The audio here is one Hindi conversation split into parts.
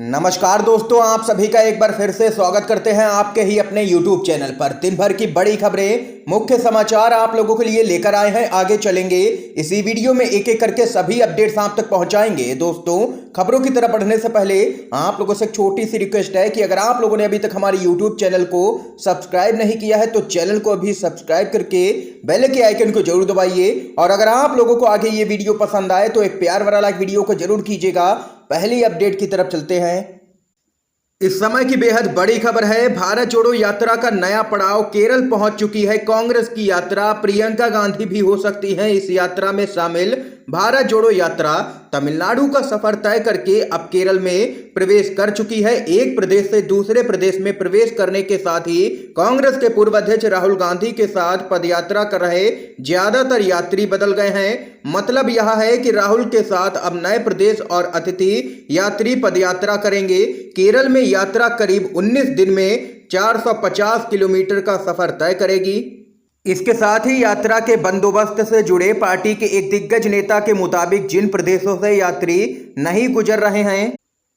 नमस्कार दोस्तों, आप सभी का एक बार फिर से स्वागत करते हैं आपके ही अपने YouTube चैनल पर। दिन भर की बड़ी खबरें, मुख्य समाचार आप लोगों के लिए लेकर आए हैं। आगे चलेंगे इसी वीडियो में एक एक करके सभी अपडेट्स आप तक पहुंचाएंगे। दोस्तों, खबरों की तरफ बढ़ने से पहले आप लोगों से एक छोटी सी रिक्वेस्ट है कि अगर आप लोगों ने अभी तक हमारे YouTube चैनल को सब्सक्राइब नहीं किया है तो चैनल को अभी सब्सक्राइब करके बेल के आइकन को जरूर दबाइए। और अगर आप लोगों को आगे ये वीडियो पसंद आए तो एक प्यार भरा लाइक वीडियो को जरूर कीजिएगा। पहली अपडेट की तरफ चलते हैं। इस समय की बेहद बड़ी खबर है। भारत जोड़ो यात्रा का नया पड़ाव, केरल पहुंच चुकी है कांग्रेस की यात्रा। प्रियंका गांधी भी हो सकती हैं इस यात्रा में शामिल। भारत जोड़ो यात्रा तमिलनाडु का सफर तय करके अब केरल में प्रवेश कर चुकी है। एक प्रदेश से दूसरे प्रदेश में प्रवेश करने के साथ ही कांग्रेस के पूर्व अध्यक्ष राहुल गांधी के साथ पदयात्रा कर रहे ज्यादातर यात्री बदल गए हैं। मतलब यह है कि राहुल के साथ अब नए प्रदेश और अतिथि यात्री पदयात्रा करेंगे। केरल में यात्रा करीब 19 दिन में 450 किलोमीटर का सफर तय करेगी। इसके साथ ही यात्रा के बंदोबस्त से जुड़े पार्टी के एक दिग्गज नेता के मुताबिक जिन प्रदेशों से यात्री नहीं गुजर रहे हैं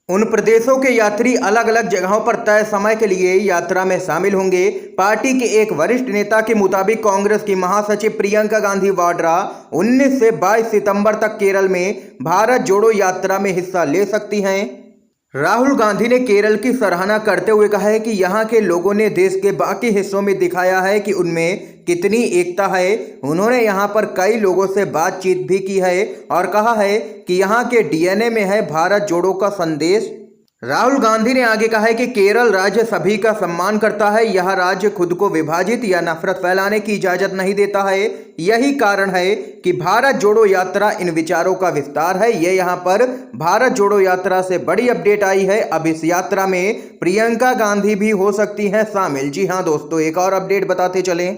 उन प्रदेशों के यात्री अलग अलग जगहों पर तय समय के लिए यात्रा में शामिल होंगे। पार्टी के एक वरिष्ठ नेता के मुताबिक कांग्रेस की महासचिव प्रियंका गांधी वाड्रा 19 से 22 सितंबर तक केरल में भारत जोड़ो यात्रा में हिस्सा ले सकती हैं। राहुल गांधी ने केरल की सराहना करते हुए कहा है कि यहाँ के लोगों ने देश के बाकी हिस्सों में दिखाया है कि उनमें कितनी एकता है। उन्होंने यहाँ पर कई लोगों से बातचीत भी की है और कहा है कि यहाँ के डीएनए में है भारत जोड़ो का संदेश। राहुल गांधी ने आगे कहा है कि केरल राज्य सभी का सम्मान करता है। यह राज्य खुद को विभाजित या नफरत फैलाने की इजाजत नहीं देता है। यही कारण है कि भारत जोड़ो यात्रा इन विचारों का विस्तार है। ये यहाँ पर भारत जोड़ो यात्रा से बड़ी अपडेट आई है। अब इस यात्रा में प्रियंका गांधी भी हो सकती हैं शामिल। जी हाँ दोस्तों, एक और अपडेट बताते चलें।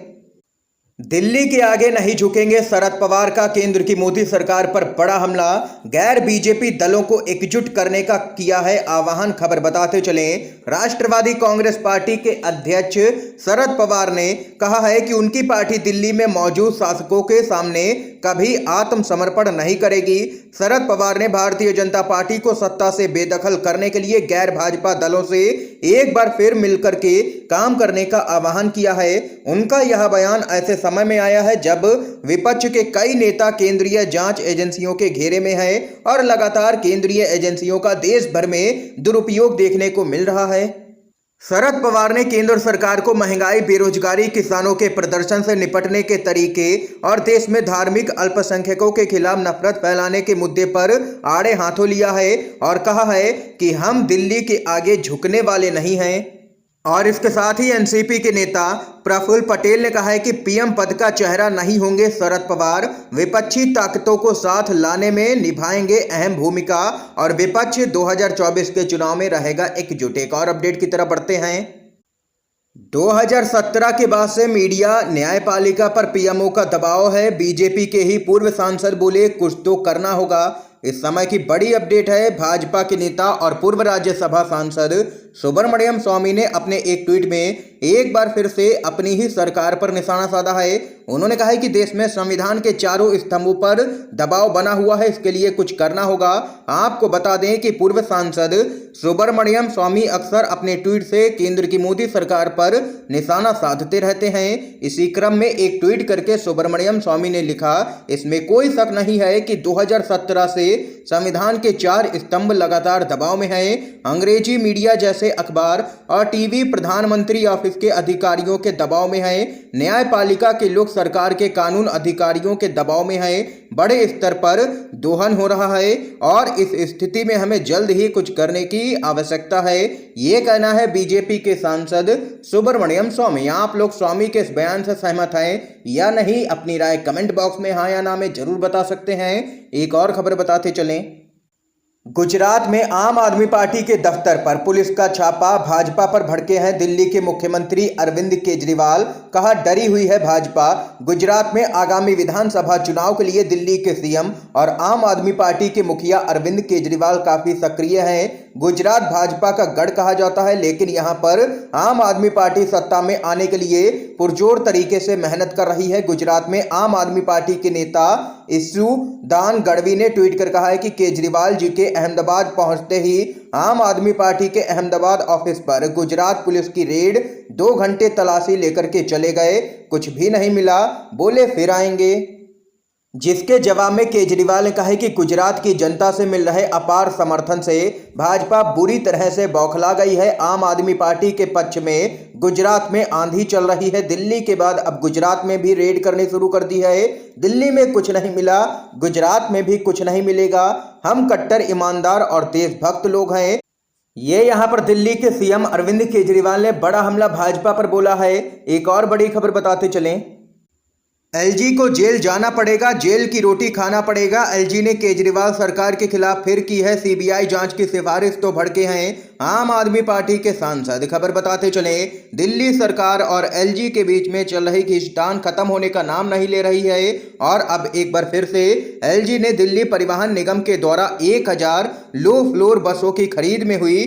दिल्ली के आगे नहीं झुकेंगे शरद पवार का केंद्र की मोदी सरकार पर बड़ा हमला। गैर बीजेपी दलों को एकजुट करने का किया है आह्वान। खबर बताते चलें। राष्ट्रवादी कांग्रेस पार्टी के अध्यक्ष शरद पवार ने कहा है कि उनकी पार्टी दिल्ली में मौजूद शासकों के सामने कभी आत्मसमर्पण नहीं करेगी। शरद पवार ने भारतीय जनता पार्टी को सत्ता से बेदखल करने के लिए गैर भाजपा दलों से एक बार फिर मिलकर के काम करने का आह्वान किया है। उनका यह बयान ऐसे समय में आया है जब विपक्ष के कई नेता केंद्रीय जांच एजेंसियों के घेरे में हैं और लगातार केंद्रीय एजेंसियों का देश भर में दुरुपयोग देखने को मिल रहा है। शरद पवार ने केंद्र सरकार को महंगाई, बेरोजगारी, किसानों के प्रदर्शन से निपटने के तरीके और देश में धार्मिक अल्पसंख्यकों के खिलाफ नफरत फैलाने के मुद्दे पर आड़े हाथों लिया है और कहा है कि हम दिल्ली के आगे झुकने वाले नहीं हैं। और इसके साथ ही एनसीपी के नेता प्रफुल्ल पटेल ने कहा है कि पीएम पद का चेहरा नहीं होंगे शरद पवार, विपक्षी ताकतों को साथ लाने में निभाएंगे अहम भूमिका और विपक्ष 2024 के चुनाव में रहेगा एकजुट। एक और अपडेट की तरफ बढ़ते हैं। 2017 के बाद से मीडिया न्यायपालिका पर पीएमओ का दबाव है। बीजेपी के ही पूर्व सांसद बोले कुछ तो करना होगा। इस समय की बड़ी अपडेट है। भाजपा के नेता और पूर्व राज्यसभा सांसद सुब्रमण्यम स्वामी ने अपने एक ट्वीट में एक बार फिर से अपनी ही सरकार पर निशाना साधा है। उन्होंने कहा है कि देश में संविधान के चारों स्तंभों पर दबाव बना हुआ है, इसके लिए कुछ करना होगा। आपको बता दें कि पूर्व सांसद सुब्रमण्यम स्वामी अक्सर अपने ट्वीट से केंद्र की मोदी सरकार पर निशाना साधते रहते हैं। इसी क्रम में एक ट्वीट करके सुब्रमण्यम स्वामी ने लिखा, इसमें कोई शक नहीं है कि 2017 से संविधान के 4 स्तंभ लगातार दबाव में हैं। अंग्रेजी मीडिया जैसे अखबार और टीवी प्रधानमंत्री ऑफिस के अधिकारियों के दबाव में हैं। न्यायपालिका के लोग सरकार के कानून अधिकारियों के दबाव में हैं। बड़े स्तर पर दोहन हो रहा है और इस स्थिति में हमें जल्द ही कुछ करने की आवश्यकता है। ये कहना है बीजेपी के सांसद सुब्रमण्यम स्वामी। आप लोग स्वामी के इस बयान से सहमत हैं या नहीं? अपनी राय कमेंट बॉक्स में हाँ या ना में जरूर बता सकते हैं। एक और खबर बताते चलें। गुजरात में आम आदमी पार्टी के दफ्तर पर पुलिस का छापा। भाजपा पर भड़के हैं दिल्ली के मुख्यमंत्री अरविंद केजरीवाल। कहा डरी हुई है भाजपा। गुजरात में आगामी विधानसभा चुनाव के लिए दिल्ली के सीएम और आम आदमी पार्टी के मुखिया अरविंद केजरीवाल काफी सक्रिय हैं। गुजरात भाजपा का गढ़ कहा जाता है, लेकिन यहां पर आम आदमी पार्टी सत्ता में आने के लिए पुरजोर तरीके से मेहनत कर रही है। गुजरात में आम आदमी पार्टी के नेता इशू दान गढ़वी ने ट्वीट कर कहा है कि केजरीवाल जी के अहमदाबाद पहुंचते ही आम आदमी पार्टी के अहमदाबाद ऑफिस पर गुजरात पुलिस की रेड, 2 घंटे तलाशी लेकर के चले गए, कुछ भी नहीं मिला, बोले फिर आएंगे। जिसके जवाब में केजरीवाल ने कहा है कि गुजरात की जनता से मिल रहे अपार समर्थन से भाजपा बुरी तरह से बौखला गई है। आम आदमी पार्टी के पक्ष में गुजरात में आंधी चल रही है। दिल्ली के बाद अब गुजरात में भी रेड करनी शुरू कर दी है। दिल्ली में कुछ नहीं मिला, गुजरात में भी कुछ नहीं मिलेगा। हम कट्टर ईमानदार और देशभक्त लोग हैं। ये यहाँ पर दिल्ली के सीएम अरविंद केजरीवाल ने बड़ा हमला भाजपा पर बोला है। एक और बड़ी खबर बताते चलें। एलजी को जेल जाना पड़ेगा, जेल की रोटी खाना पड़ेगा। एलजी ने केजरीवाल सरकार के खिलाफ फिर की है सीबीआई जांच की सिफारिश, तो भड़के हैं आम आदमी पार्टी के सांसद। खबर बताते चले, दिल्ली सरकार और एलजी के बीच में चल रही खींचतान खत्म होने का नाम नहीं ले रही है और अब एक बार फिर से एलजी ने दिल्ली परिवहन निगम के द्वारा 1000 लो फ्लोर बसों की खरीद में हुई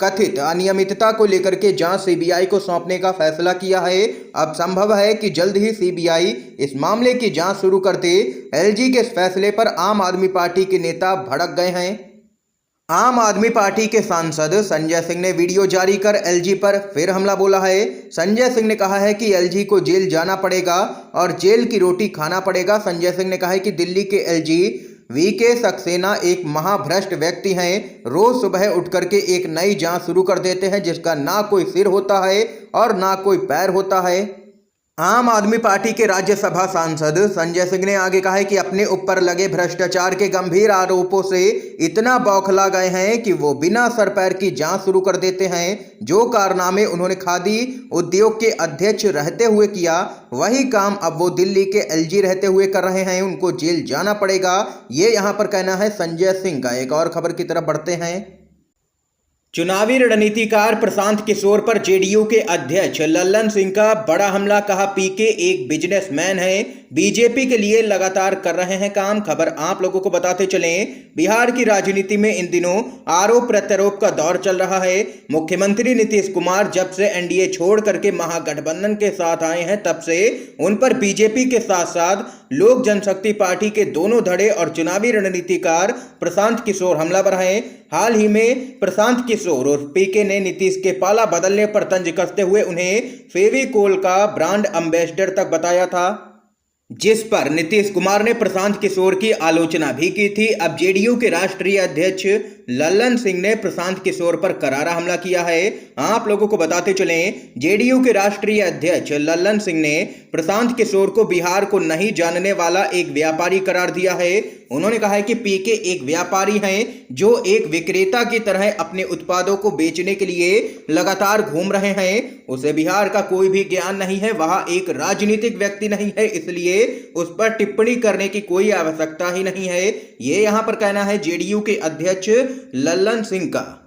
कथित अनियमितता को लेकर के जांच सीबीआई को सौंपने का फैसला किया है। अब संभव है कि जल्द ही सीबीआई इस मामले की जांच शुरू कर दे। एलजी के इस फैसले पर आम आदमी पार्टी के नेता भड़क गए हैं। आम आदमी पार्टी के सांसद संजय सिंह ने वीडियो जारी कर एलजी पर फिर हमला बोला है। संजय सिंह ने कहा है कि एलजी को जेल जाना पड़ेगा और जेल की रोटी खाना पड़ेगा। संजय सिंह ने कहा है कि दिल्ली के एलजी वीके सक्सेना एक महाभ्रष्ट व्यक्ति हैं। रोज सुबह उठ करके एक नई जांच शुरू कर देते हैं जिसका ना कोई सिर होता है और ना कोई पैर होता है। आम आदमी पार्टी के राज्यसभा सांसद संजय सिंह ने आगे कहा है कि अपने ऊपर लगे भ्रष्टाचार के गंभीर आरोपों से इतना बौखला गए हैं कि वो बिना सर पैर की जांच शुरू कर देते हैं। जो कारनामे उन्होंने खादी उद्योग के अध्यक्ष रहते हुए किया, वही काम अब वो दिल्ली के एलजी रहते हुए कर रहे हैं। उनको जेल जाना पड़ेगा, ये यहाँ पर कहना है संजय सिंह का। एक और खबर की तरफ बढ़ते हैं। चुनावी रणनीतिकार प्रशांत किशोर पर जेडीयू के अध्यक्ष लल्लन सिंह का बड़ा हमला। कहा पीके एक बिजनेसमैन है, बीजेपी के लिए लगातार कर रहे हैं काम। खबर आप लोगों को बताते चलें, बिहार की राजनीति में इन दिनों आरोप प्रत्यारोप का दौर चल रहा है। मुख्यमंत्री नीतीश कुमार जब से एनडीए छोड़ करके महागठबंधन के साथ आए हैं, तब से उन पर बीजेपी के साथ साथ लोक जनशक्ति पार्टी के दोनों धड़े और चुनावी रणनीतिकार प्रशांत किशोर हमलावर हैं। हाल ही में प्रशांत किशोर और पीके ने नीतीश के पाला बदलने पर तंज कसते हुए उन्हें फेविकोल का ब्रांड एम्बेसडर तक बताया था, जिस पर नीतीश कुमार ने प्रशांत किशोर की आलोचना भी की थी। अब जेडीयू के राष्ट्रीय अध्यक्ष लल्लन सिंह ने प्रशांत किशोर पर करारा हमला किया है। आप लोगों को बताते चलें, जेडीयू के राष्ट्रीय अध्यक्ष लल्लन सिंह ने प्रशांत किशोर को बिहार को नहीं जानने वाला एक व्यापारी करार दिया है। उन्होंने कहा है कि पीके एक व्यापारी हैं जो एक विक्रेता की तरह अपने उत्पादों को बेचने के लिए लगातार घूम रहे हैं। उसे बिहार का कोई भी ज्ञान नहीं है, वह एक राजनीतिक व्यक्ति नहीं है, इसलिए उस पर टिप्पणी करने की कोई आवश्यकता ही नहीं है। ये यहां पर कहना है जेडीयू के अध्यक्ष लल्लन सिंह का।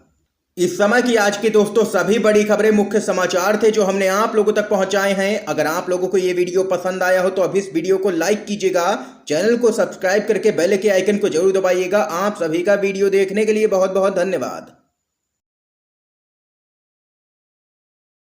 इस समय की आज की दोस्तों सभी बड़ी खबरें, मुख्य समाचार थे जो हमने आप लोगों तक पहुंचाए हैं। अगर आप लोगों को ये वीडियो पसंद आया हो तो अभी इस वीडियो को लाइक कीजिएगा, चैनल को सब्सक्राइब करके बेल के आइकन को जरूर दबाइएगा। आप सभी का वीडियो देखने के लिए बहुत बहुत धन्यवाद।